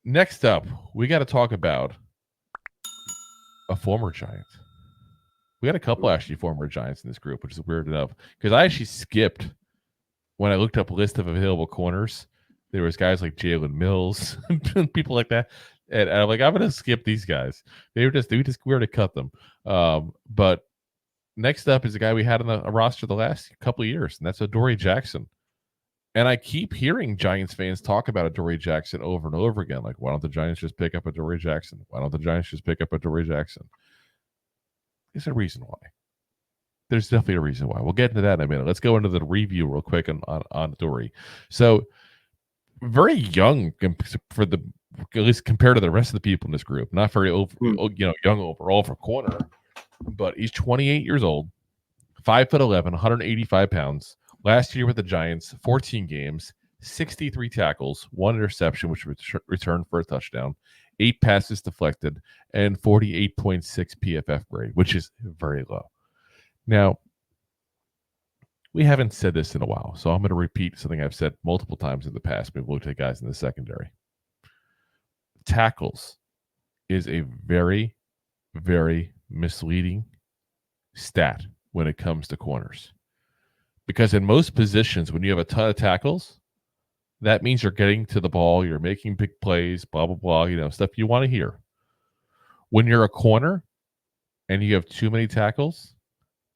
Next up, we got to talk about a former Giant. We had a couple actually former Giants in this group, which is weird enough because I actually skipped when I looked up a list of available corners. There was guys like Jalen Mills and people like that, and I'm like, I'm gonna skip these guys. We were to cut them. But next up is a guy we had on a roster the last couple of years, and that's Adoree Jackson. And I keep hearing Giants fans talk about Adoree Jackson over and over again. Like, why don't the Giants just pick up Adoree Jackson? Why don't the Giants just pick up Adoree Jackson? There's a reason why. There's definitely a reason why. We'll get into that in a minute. Let's go into the review real quick on Adoree. So, very young for the at least compared to the rest of the people in this group. Not very young overall for corner, but he's 28 years old, 5'11", 185 pounds. Last year with the Giants, 14 games, 63 tackles, 1 interception, which returned for a touchdown, 8 passes deflected, and 48.6 PFF grade, which is very low. Now, we haven't said this in a while, so I'm going to repeat something I've said multiple times in the past. We've looked at guys in the secondary. Tackles is a very, very misleading stat when it comes to corners. Because in most positions, when you have a ton of tackles, that means you're getting to the ball, you're making big plays, blah, blah, blah, stuff you want to hear. When you're a corner and you have too many tackles,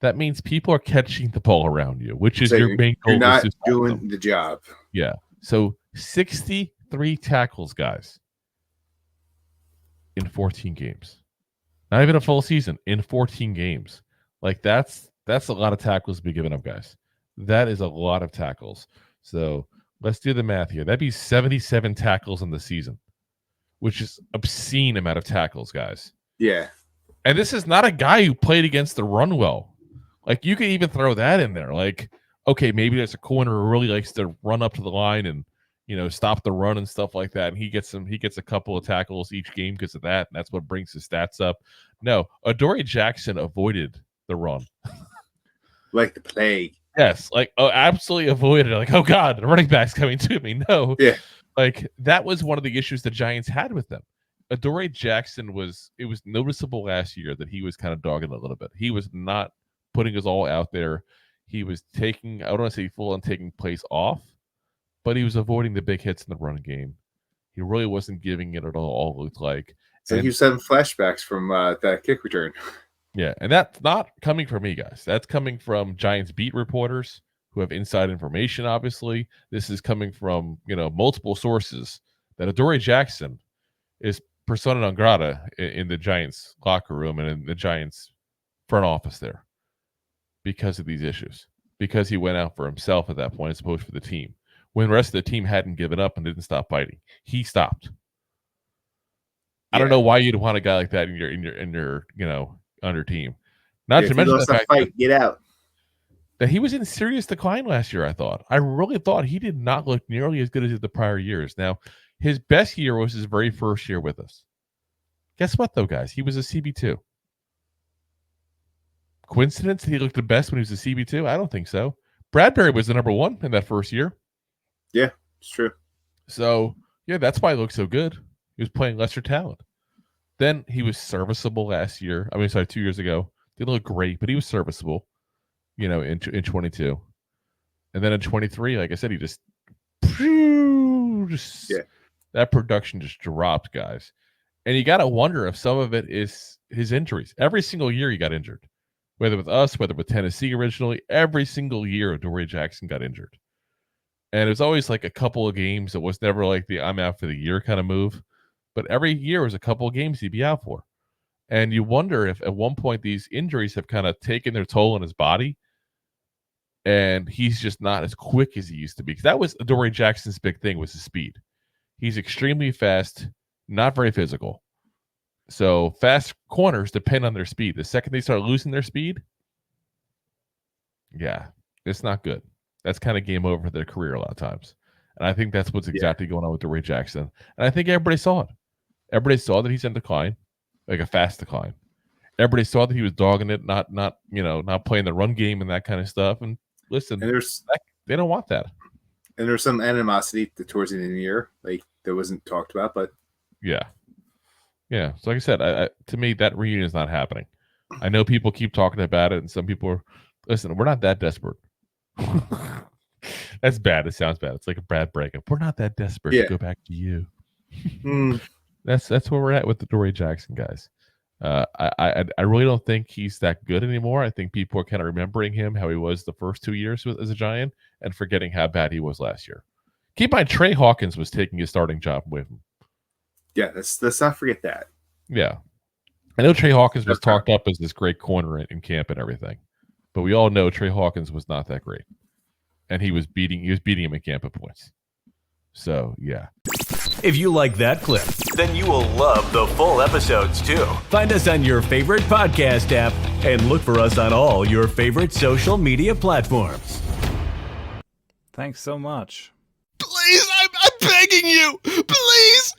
that means people are catching the ball around you, which is your main goal. You're not doing the job. Yeah. So 63 tackles, guys, in 14 games. Not even a full season, in 14 games. Like, that's a lot of tackles to be given up, guys. That is a lot of tackles. So let's do the math here. That'd be 77 tackles in the season, which is obscene amount of tackles, guys. Yeah. And this is not a guy who played against the run well. Like, you could even throw that in there. Like, okay, maybe there's a corner who really likes to run up to the line and, stop the run and stuff like that. And he gets a couple of tackles each game because of that. And that's what brings his stats up. No, Adoree Jackson avoided the run. Like the plague. Yes, absolutely avoided it. Like, oh God, the running back's coming to me. No. Yeah. Like, that was one of the issues the Giants had with them. Adoree Jackson it was noticeable last year that he was kind of dogging a little bit. He was not putting us all out there. He was taking, I don't want to say full on taking plays off, but he was avoiding the big hits in the running game. He really wasn't giving it at all, it looked like. So he was having flashbacks from that kick return. Yeah, and that's not coming from me, guys. That's coming from Giants beat reporters who have inside information, obviously. This is coming from, multiple sources that Adoree Jackson is persona non grata in the Giants locker room and in the Giants front office there because of these issues, because he went out for himself at that point as opposed to the team. When the rest of the team hadn't given up and didn't stop fighting, he stopped. Yeah. I don't know why you'd want a guy like that in your on your team. Not to mention the fact fight, get out. That he was in serious decline last year, I really thought he did not look nearly as good as the prior years. Now, his best year was his very first year with us. Guess what, though, guys? He was a CB2. Coincidence that he looked the best when he was a CB2? I don't think so. Bradbury was the number 1 in that first year. Yeah, it's true. So, yeah, that's why he looked so good. He was playing lesser talent. Then he was serviceable last year. 2 years ago. Didn't look great, but he was serviceable, in 22. And then in 23, like I said, he just that production just dropped, guys. And you got to wonder if some of it is his injuries. Every single year he got injured, whether with us, whether with Tennessee originally. Every single year Adoree Jackson got injured. And it was always like a couple of games. It was never like the I'm out for the year kind of move. But every year was a couple of games he'd be out for. And you wonder if at one point these injuries have kind of taken their toll on his body and he's just not as quick as he used to be. Because that was Adoree Jackson's big thing, was his speed. He's extremely fast, not very physical. So fast corners depend on their speed. The second they start losing their speed, yeah, it's not good. That's kind of game over for their career a lot of times. And I think that's what's exactly going on with Adoree Jackson. And I think everybody saw it. Everybody saw that he's in decline, like a fast decline. Everybody saw that he was dogging it, not playing the run game and that kind of stuff. And listen, and they don't want that. And there's some animosity towards the end of the year, like that wasn't talked about, but Yeah. Yeah. So like I said, to me, that reunion is not happening. I know people keep talking about it, and some people are, listen, we're not that desperate. That's bad. It sounds bad. It's like a bad breakup. We're not that desperate to go back to you. That's where we're at with the Adoree Jackson guys. I really don't think he's that good anymore. I think people are kind of remembering him how he was the first 2 years as a Giant and forgetting how bad he was last year. Keep in mind, Trey Hawkins was taking his starting job with him. Yeah, let's not forget that. Yeah. I know Trey Hawkins was talked up as this great corner in camp and everything, but we all know Trey Hawkins was not that great. And he was beating him in camp at points. So, yeah. If you like that clip, then you will love the full episodes too. Find us on your favorite podcast app and look for us on all your favorite social media platforms. Thanks so much. Please, I'm begging you. Please.